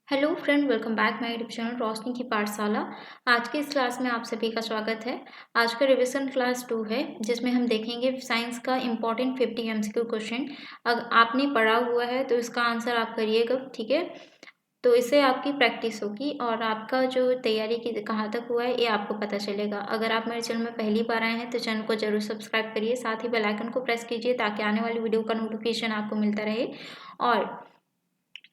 Hello friend, welcome back my YouTube channel Roshni की पाठशाला। आज के इस क्लास में आप सभी का स्वागत है। आज का रिवीजन क्लास 2 है, जिसमें हम देखेंगे साइंस का इम्पॉर्टेंट 50 एमसीक्यू क्वेश्चन। अगर आपने पढ़ा हुआ है तो इसका आंसर आप करिएगा, ठीक है। तो इससे आपकी प्रैक्टिस होगी और आपका जो तैयारी की कहाँ तक हुआ है ये आपको पता चलेगा। अगर आप मेरे चैनल में पहली बार आए हैं तो चैनल को जरूर सब्सक्राइब करिए, साथ ही बेल आइकन को प्रेस कीजिए ताकि आने वाली वीडियो का नोटिफिकेशन आपको मिलता रहे। और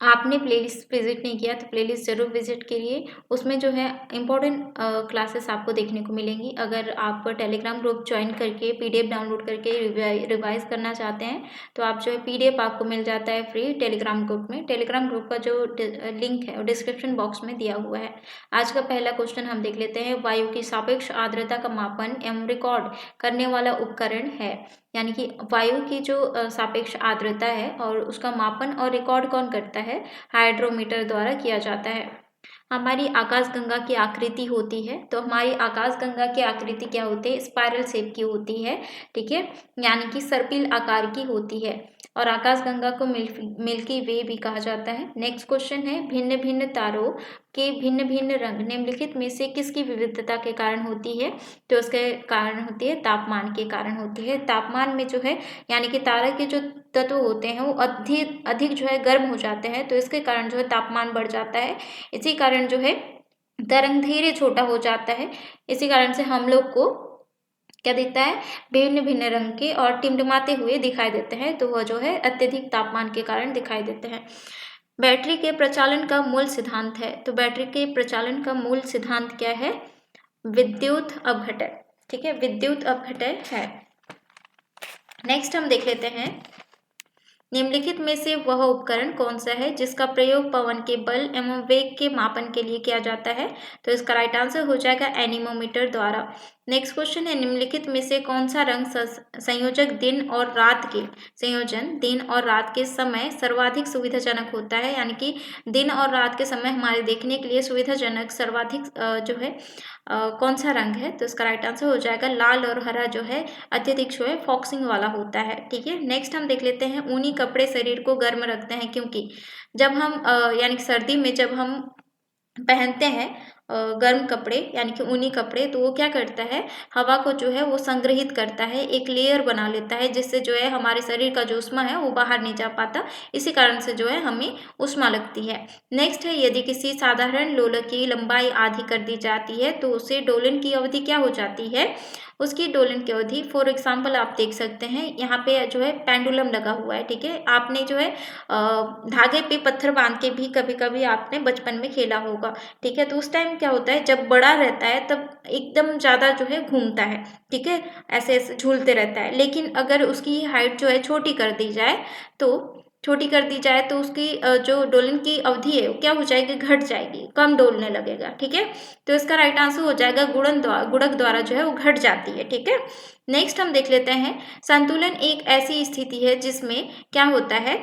आपने प्लेलिस्ट विजिट नहीं किया तो प्लेलिस्ट ज़रूर विजिट करिए। उसमें जो है इम्पोर्टेंट क्लासेस आपको देखने को मिलेंगी। अगर आप टेलीग्राम ग्रुप ज्वाइन करके पीडीएफ डाउनलोड करके रिवाइज करना चाहते हैं तो आप जो है पीडीएफ आपको मिल जाता है फ्री टेलीग्राम ग्रुप में। टेलीग्राम ग्रुप का जो लिंक है वो डिस्क्रिप्शन बॉक्स में दिया हुआ है। आज का पहला क्वेश्चन हम देख लेते हैं। वायु की सापेक्ष आर्द्रता का मापन एवं रिकॉर्ड करने वाला उपकरण है। यानी कि वायु की जो सापेक्ष आर्द्रता है और उसका मापन और रिकॉर्ड कौन करता है? हाइड्रोमीटर द्वारा किया जाता है। हमारी आकाशगंगा की आकृति होती है, तो हमारी आकाशगंगा की आकृति क्या होती है? स्पाइरल शेप की होती है, ठीक है, यानी कि सर्पिल आकार की होती है। और आकाशगंगा को मिल्की वे भी कहा जाता है। नेक्स्ट क्वेश्चन है, भिन्न भिन्न तारों के भिन्न भिन्न रंग निम्नलिखित में से किसकी विविधता के कारण होती है? तो उसके कारण होती है तापमान के कारण होती है। तापमान में जो है यानी कि तारा के जो तत्व होते हैं वो अधिक अधिक जो है गर्म हो जाते हैं, तो इसके कारण जो है तापमान बढ़ जाता है। इसी कारण जो है तरंग धीरे छोटा हो जाता है। इसी कारण से हम लोग को क्या दिखता है? भिन्न भिन्न रंग के और टिमटिमाते हुए दिखाई देते हैं, तो वह जो है अत्यधिक तापमान के कारण दिखाई देते हैं। बैटरी के प्रचालन का मूल सिद्धांत है, तो बैटरी के प्रचालन का मूल सिद्धांत क्या है? विद्युत अपघटन, ठीक है, विद्युत अपघटन है। नेक्स्ट हम देख लेते हैं, निम्नलिखित में से वह उपकरण कौन सा है जिसका प्रयोग पवन के बल एवं वेग के मापन के लिए किया जाता है? तो इसका राइट आंसर हो जाएगा एनीमोमीटर द्वारा। नेक्स्ट क्वेश्चन है, निम्नलिखित में से कौन सा रंग संयोजक दिन और रात के संयोजन दिन और रात के समय सर्वाधिक सुविधाजनक होता है? यानी कि दिन और रात के समय हमारे देखने के लिए सुविधाजनक सर्वाधिक जो है कौन सा रंग है? तो इसका राइट आंसर हो जाएगा लाल और हरा जो है अत्यधिक जो है फॉक्सिंग वाला होता है, ठीक है। नेक्स्ट हम देख लेते हैं, ऊनी कपड़े शरीर को गर्म रखते हैं क्योंकि जब हम यानी कि सर्दी में जब हम पहनते हैं गर्म कपड़े यानी कि ऊनी कपड़े, तो वो क्या करता है? हवा को जो है वो संग्रहित करता है, एक लेयर बना लेता है, जिससे जो है हमारे शरीर का जो ऊष्मा है वो बाहर नहीं जा पाता। इसी कारण से जो है हमें ऊष्मा लगती है। नेक्स्ट है, यदि किसी साधारण लोलक की लंबाई आधी कर दी जाती है तो उसे डोलन की अवधि क्या हो जाती है? उसकी डोलन की अवधि, फॉर एग्जाम्पल आप देख सकते हैं यहाँ पे जो है पेंडुलम लगा हुआ है, ठीक है। आपने जो है धागे पे पत्थर बांध के भी कभी कभी आपने बचपन में खेला होगा, ठीक है। तो उस टाइम क्या होता है, जब बड़ा रहता है तब एकदम ज़्यादा जो है घूमता है, ठीक है, ऐसे ऐसे झूलते रहता है। लेकिन अगर उसकी हाइट जो है छोटी कर दी जाए तो उसकी जो डोलन की अवधि है वो क्या हो जाएगी? घट जाएगी, कम डोलने लगेगा, ठीक है। तो इसका राइट आंसर हो जाएगा गुणक द्वारा जो है वो घट जाती है, ठीक है। नेक्स्ट हम देख लेते हैं, संतुलन एक ऐसी स्थिति है जिसमें क्या होता है?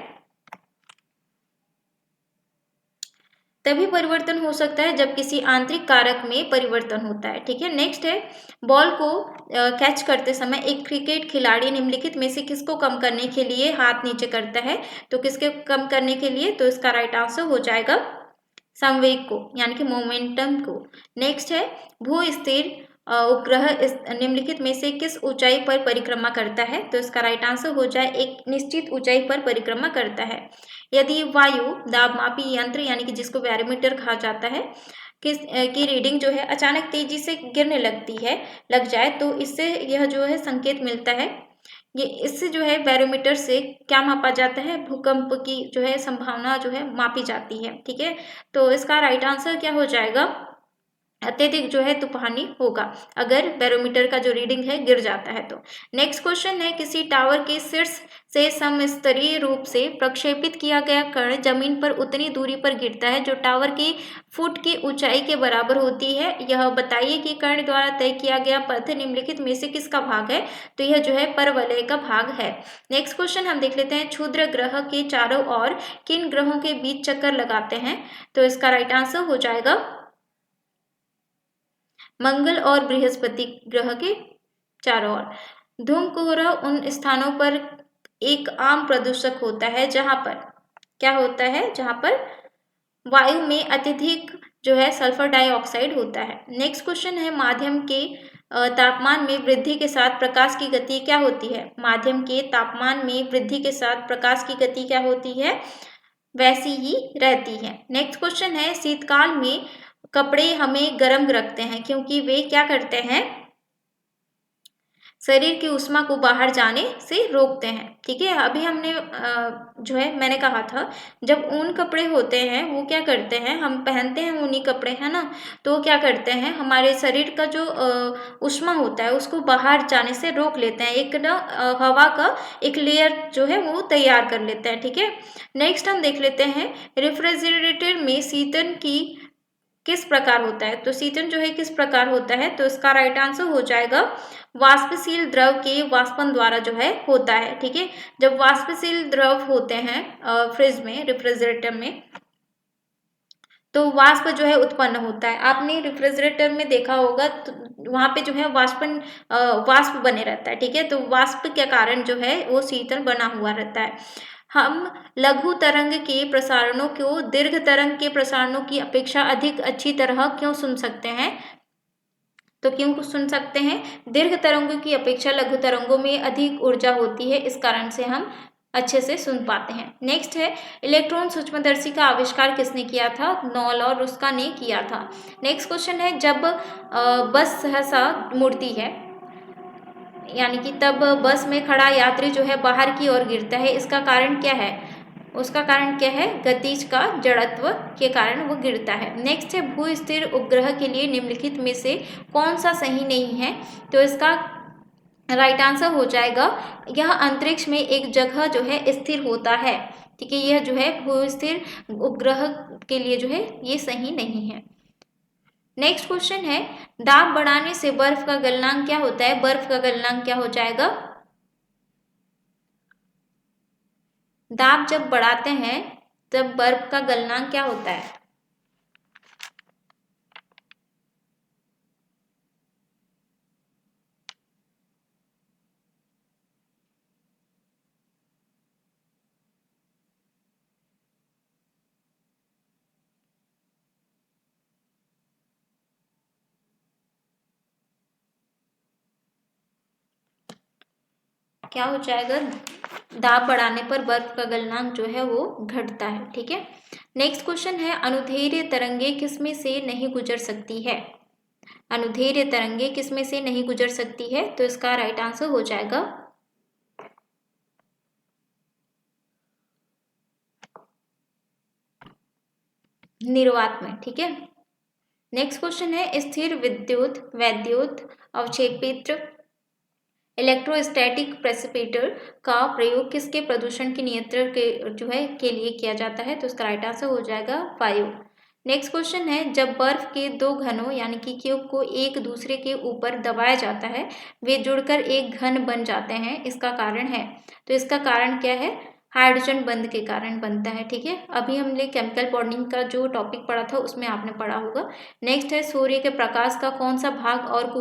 तभी परिवर्तन हो सकता है जब किसी आंतरिक कारक में परिवर्तन होता है, ठीक है। नेक्स्ट है, बॉल को कैच करते समय एक क्रिकेट खिलाड़ी निम्नलिखित में से किसको कम करने के लिए हाथ नीचे करता है? तो किसके कम करने के लिए? तो इसका राइट आंसर हो जाएगा संवेग को, यानी कि मोमेंटम को। नेक्स्ट है, भू स्थिर उपग्रह इस निम्नलिखित में से किस ऊंचाई पर परिक्रमा करता है? तो इसका राइट आंसर हो जाए एक निश्चित ऊंचाई पर परिक्रमा करता है। यदि वायु दाब मापी यंत्र यानी कि जिसको बैरोमीटर कहा जाता है की रीडिंग जो है अचानक तेजी से गिरने लग जाए तो इससे यह जो है संकेत मिलता है। ये इससे जो है बैरोमीटर से क्या मापा जाता है? भूकंप की जो है संभावना जो है मापी जाती है, ठीक है। तो इसका राइट आंसर क्या हो जाएगा? अत्यधिक जो है तूफानी होगा अगर बैरोमीटर का जो रीडिंग है गिर जाता है तो। नेक्स्ट क्वेश्चन है, किसी टावर के शीर्ष से समस्तरीय रूप से प्रक्षेपित किया गया कण जमीन पर उतनी दूरी पर गिरता है जो टावर की फुट की ऊंचाई के बराबर होती है। यह बताइए कि कण द्वारा तय किया गया पथ निम्नलिखित में से किसका भाग है? तो यह जो है परवलय का भाग है। नेक्स्ट क्वेश्चन हम देख लेते हैं, क्षुद्र ग्रह के चारों ओर किन ग्रहों के बीच चक्कर लगाते हैं? तो इसका राइट आंसर हो जाएगा मंगल और बृहस्पति ग्रह के चारों ओर। धूमकेतु उन स्थानों पर एक आम प्रदूषक होता है जहां पर क्या होता है? जहां पर वायु में अत्यधिक जो है सल्फर डाइऑक्साइड होता है। नेक्स्ट क्वेश्चन है माध्यम के तापमान में वृद्धि के साथ प्रकाश की गति क्या होती है? माध्यम के तापमान में वृद्धि के साथ प्रकाश की गति क्या होती है? वैसी ही रहती है। नेक्स्ट क्वेश्चन है शीतकाल में कपड़े हमें गर्म रखते हैं क्योंकि वे क्या करते हैं? शरीर की ऊष्मा को बाहर जाने से रोकते हैं। ठीक है, अभी हमने जो है मैंने कहा था जब ऊन कपड़े होते हैं वो क्या करते हैं, हम पहनते हैं ऊनी कपड़े, है ना, तो क्या करते हैं हमारे शरीर का जो ऊष्मा होता है उसको बाहर जाने से रोक लेते हैं, एक ना हवा का एक लेयर जो है वो तैयार कर लेते हैं। ठीक है, नेक्स्ट हम देख लेते हैं रेफ्रिजरेटर में शीतन की किस प्रकार होता है? तो शीतन जो है किस प्रकार होता है? तो इसका राइट आंसर हो जाएगा वाष्पशील द्रव के वाष्पन द्वारा जो है होता है। ठीक है, जब वाष्पशील द्रव होते हैं फ्रिज में, रेफ्रिजरेटर में, तो वाष्प जो है उत्पन्न होता है। आपने रेफ्रिजरेटर में देखा होगा तो वहां पे जो है वाष्प बने रहता है। ठीक है, तो वाष्प के कारण जो है वो शीतल बना हुआ रहता है। हम लघु तरंग के प्रसारणों को दीर्घ तरंग के प्रसारणों की अपेक्षा अधिक अच्छी तरह क्यों सुन सकते हैं? तो क्यों सुन सकते हैं? दीर्घ तरंगों की अपेक्षा लघु तरंगों में अधिक ऊर्जा होती है, इस कारण से हम अच्छे से सुन पाते हैं। नेक्स्ट है इलेक्ट्रॉन सूक्ष्मदर्शी का आविष्कार किसने किया था? नॉल और रुस्का ने किया था। नेक्स्ट क्वेश्चन है जब बस सहसा मुड़ती है, यानी कि तब बस में खड़ा यात्री जो है बाहर की ओर गिरता है, इसका कारण क्या है? उसका कारण क्या है? गतिज का जड़त्व के कारण वो गिरता है। नेक्स्ट है भू स्थिर उपग्रह के लिए निम्नलिखित में से कौन सा सही नहीं है? तो इसका राइट आंसर हो जाएगा यह अंतरिक्ष में एक जगह जो है स्थिर होता है। ठीक है, यह जो है भू स्थिर उपग्रह के लिए जो है ये सही नहीं है। नेक्स्ट क्वेश्चन है दाब बढ़ाने से बर्फ का गलनांक क्या होता है? बर्फ का गलनांक क्या हो जाएगा? दाब जब बढ़ाते हैं तब बर्फ का गलनांक क्या होता है? क्या हो जाएगा? दाब बढ़ाने पर बर्फ का गलनांक जो है वो घटता है। ठीक है, नेक्स्ट क्वेश्चन है अनुदैर्ध्य तरंगे किसमें से नहीं गुजर सकती है? अनुदैर्ध्य तरंगे किसमें से नहीं गुजर सकती है? तो इसका राइट आंसर हो जाएगा निर्वात में। ठीक है, नेक्स्ट क्वेश्चन है स्थिर विद्युत वैद्युत अवक्षेपित्र इलेक्ट्रोस्टैटिक प्रेसिपिटेटर का प्रयोग किसके प्रदूषण के नियंत्रण के जो है के लिए किया जाता है? तो इसका राइट आंसर हो जाएगा वायु। नेक्स्ट क्वेश्चन है जब बर्फ के दो घनों यानी कि क्यूब को एक दूसरे के ऊपर दबाया जाता है वे जुड़कर एक घन बन जाते हैं, इसका कारण है? तो इसका कारण क्या है? हाइड्रोजन बंध के कारण बनता है। ठीक है, अभी हमने केमिकल बॉन्डिंग का जो टॉपिक पढ़ा था उसमें आपने पढ़ा होगा। नेक्स्ट है सूर्य के प्रकाश का कौन सा भाग और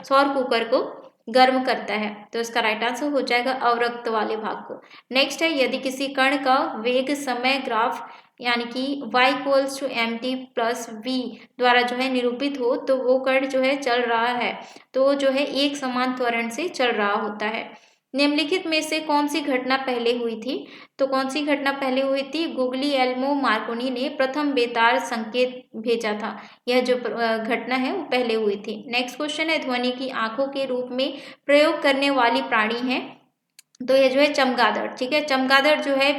सौर कुकर को गर्म करता है? तो इसका राइट आंसर हो जाएगा अवरक्त वाले भाग को। नेक्स्ट है यदि किसी कण का वेग समय ग्राफ यानी कि y equals to M T plus V द्वारा जो है निरूपित हो तो वो कण जो है चल रहा है तो वो जो है एक समान त्वरण से चल रहा होता है। निम्नलिखित में से कौन सी घटना पहले हुई थी? तो कौन सी घटना पहले हुई थी? गुग्लिएल्मो मार्कोनी ने प्रथम बेतार संकेत भेजा था, यह जो घटना है वो पहले हुई थी। नेक्स्ट क्वेश्चन है ध्वनि की आंखों के रूप में प्रयोग करने वाली प्राणी है? तो यह जो है चमगादड़। ठीक है, चमगादड़ जो है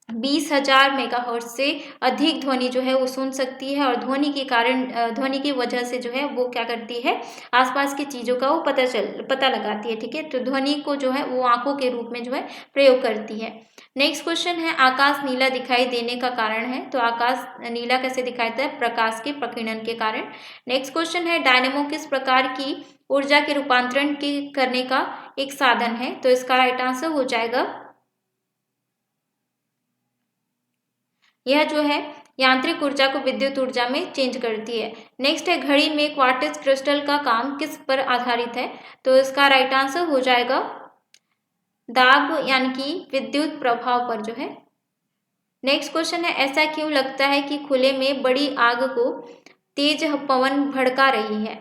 20,000 मेगाहर्ट्ज से अधिक ध्वनि जो है वो सुन सकती है और ध्वनि के कारण ध्वनि की वजह से जो है वो क्या करती है? आसपास की चीजों का वो पता लगाती है। ठीक है, तो ध्वनि को जो है वो आंखों के रूप में जो है प्रयोग करती है। नेक्स्ट क्वेश्चन है आकाश नीला दिखाई देने का कारण है? तो आकाश नीला कैसे दिखाई देता है? प्रकाश के प्रकीर्णन के कारण। नेक्स्ट क्वेश्चन है डायनेमो किस प्रकार की ऊर्जा के रूपांतरण की करने का एक साधन है? तो इसका राइट आंसर हो जाएगा यह जो है यांत्रिक ऊर्जा को विद्युत ऊर्जा में चेंज करती है। नेक्स्ट है घड़ी में क्वार्ट्ज क्रिस्टल का काम किस पर आधारित है? तो इसका राइट आंसर हो जाएगा दाब यानी कि विद्युत प्रभाव पर जो है नेक्स्ट क्वेश्चन है, ऐसा क्यों लगता है कि खुले में बड़ी आग को तेज पवन भड़का रही है?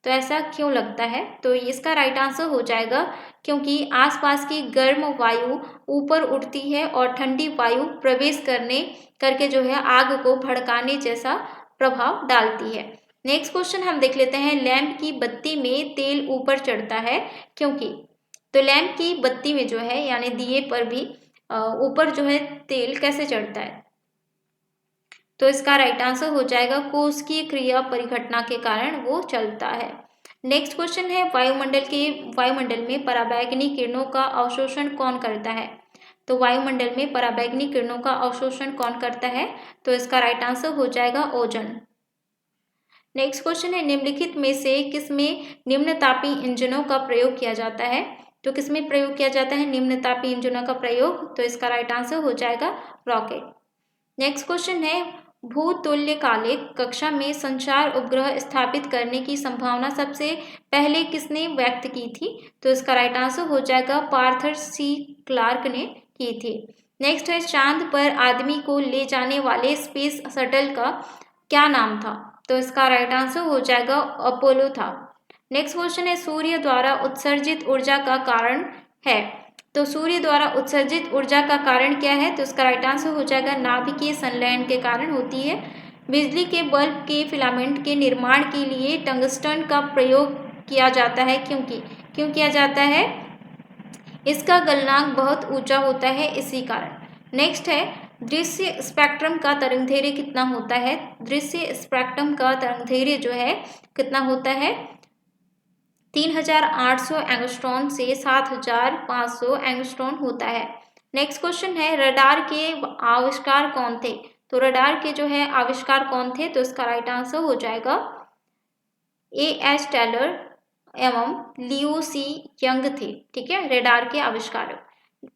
तो ऐसा क्यों लगता है? तो इसका राइट आंसर हो जाएगा क्योंकि आसपास की गर्म वायु ऊपर उठती है और ठंडी वायु प्रवेश करके जो है आग को भड़काने जैसा प्रभाव डालती है। नेक्स्ट क्वेश्चन हम देख लेते हैं, लैंप की बत्ती में तेल ऊपर चढ़ता है क्योंकि? तो लैंप की बत्ती में जो है यानी दिए पर भी ऊपर जो है तेल कैसे चढ़ता है? तो इसका राइट आंसर हो जाएगा कोशिकीय क्रिया परिघटना के कारण वो चलता है। नेक्स्ट क्वेश्चन है, वायुमंडल में पराबैंगनी किरणों का अवशोषण कौन करता है? तो वायुमंडल में पराबैंगनी किरणों का अवशोषण कौन करता है? तो इसका राइट आंसर हो जाएगा ओजोन। नेक्स्ट क्वेश्चन है, निम्नलिखित में से किसमें निम्नतापी इंजनों का प्रयोग किया जाता है? तो किसमें प्रयोग किया जाता है निम्नतापी इंजनों का प्रयोग? तो इसका राइट आंसर हो जाएगा रॉकेट। नेक्स्ट क्वेश्चन है, भूतुल्यकालिक कक्षा में संचार उपग्रह स्थापित करने की संभावना सबसे पहले किसने व्यक्त की थी? तो इसका राइट आंसर हो जाएगा आर्थर सी क्लार्क ने की थी। नेक्स्ट है, चांद पर आदमी को ले जाने वाले स्पेस शटल का क्या नाम था? तो इसका राइट आंसर हो जाएगा अपोलो था। नेक्स्ट क्वेश्चन है, सूर्य द्वारा उत्सर्जित ऊर्जा का कारण है? तो सूर्य द्वारा उत्सर्जित ऊर्जा का कारण क्या है? तो इसका राइट आंसर हो जाएगा नाभिकीय संलयन के कारण होती है। बिजली के बल्ब के फिलामेंट के निर्माण के लिए टंगस्टन का प्रयोग किया जाता है क्योंकि क्यों किया जाता है? इसका गलनांक बहुत ऊंचा होता है इसी कारण। नेक्स्ट है, दृश्य स्पेक्ट्रम का तरंगदैर्घ्य कितना होता है? दृश्य स्पेक्ट्रम का तरंगदैर्घ्य जो है कितना होता है? 3800 एंगस्ट्रॉन से 7500 एंगस्ट्रॉन होता है। नेक्स्ट क्वेश्चन है, रडार के आविष्कार कौन थे? तो रडार के जो है आविष्कार कौन थे? तो इसका राइट आंसर हो जाएगा A.H. टेलर एवं लियो सी यंग थे। ठीक है, रडार के आविष्कारक।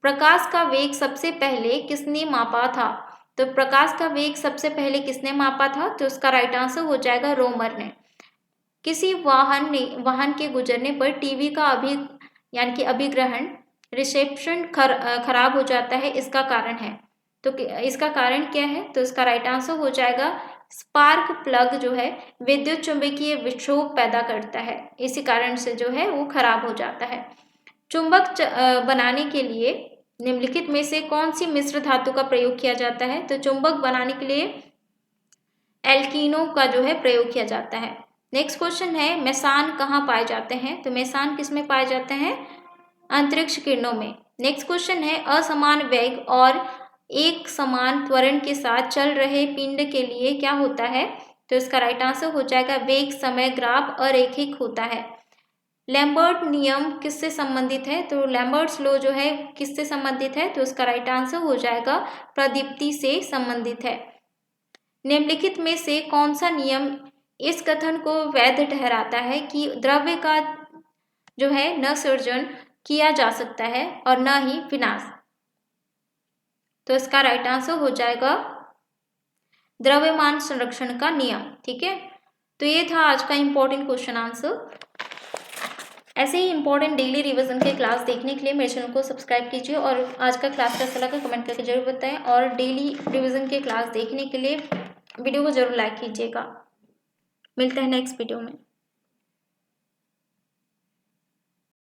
प्रकाश का वेग सबसे पहले किसने मापा था? तो प्रकाश का वेग सबसे पहले किसने मापा था? तो इसका राइट आंसर हो जाएगा रोमर ने। किसी वाहन के गुजरने पर टीवी का यानी कि अभिग्रहण रिसेप्शन खराब हो जाता है, इसका कारण है। तो इसका कारण क्या है? तो इसका राइट आंसर हो जाएगा स्पार्क प्लग जो है विद्युत चुंबकीय विक्षोभ पैदा करता है, इसी कारण से जो है वो खराब हो जाता है। चुंबक बनाने के लिए निम्नलिखित में से कौन सी मिश्र धातु का प्रयोग किया जाता है? तो चुंबक बनाने के लिए एल्कीनो का जो है प्रयोग किया जाता है। नेक्स्ट क्वेश्चन है, मेसान कहाँ पाए जाते हैं? तो मेसान किस में पाए जाते हैं? अंतरिक्ष किरणों में। नेक्स्ट क्वेश्चन है, असमान वेग और एक समान त्वरण के साथ चल रहे पिंड के लिए क्या होता है? तो इसका राइट आंसर हो जाएगा वेग समय ग्राफ अरैखिक होता है। लैम्बर्ट नियम किससे संबंधित है? तो लैम्बर्ट्स लॉ जो है किससे संबंधित है? तो इसका राइट आंसर हो जाएगा प्रदीप्ति से संबंधित है। निम्नलिखित में से कौन सा नियम इस कथन को वैध ठहराता है कि द्रव्य का जो है न सृजन किया जा सकता है और न ही विनाश? तो इसका राइट आंसर हो जाएगा द्रव्यमान संरक्षण का नियम। ठीक है, तो ये था आज का इंपॉर्टेंट क्वेश्चन आंसर। ऐसे ही इंपॉर्टेंट डेली रिवीजन के क्लास देखने के लिए मेरे चैनल को सब्सक्राइब कीजिए और आज का क्लास कैसा लगा कमेंट करके जरूर बताएं और डेली रिवीजन के क्लास देखने के लिए वीडियो को जरूर लाइक कीजिएगा। मिलते हैं नेक्स्ट वीडियो में।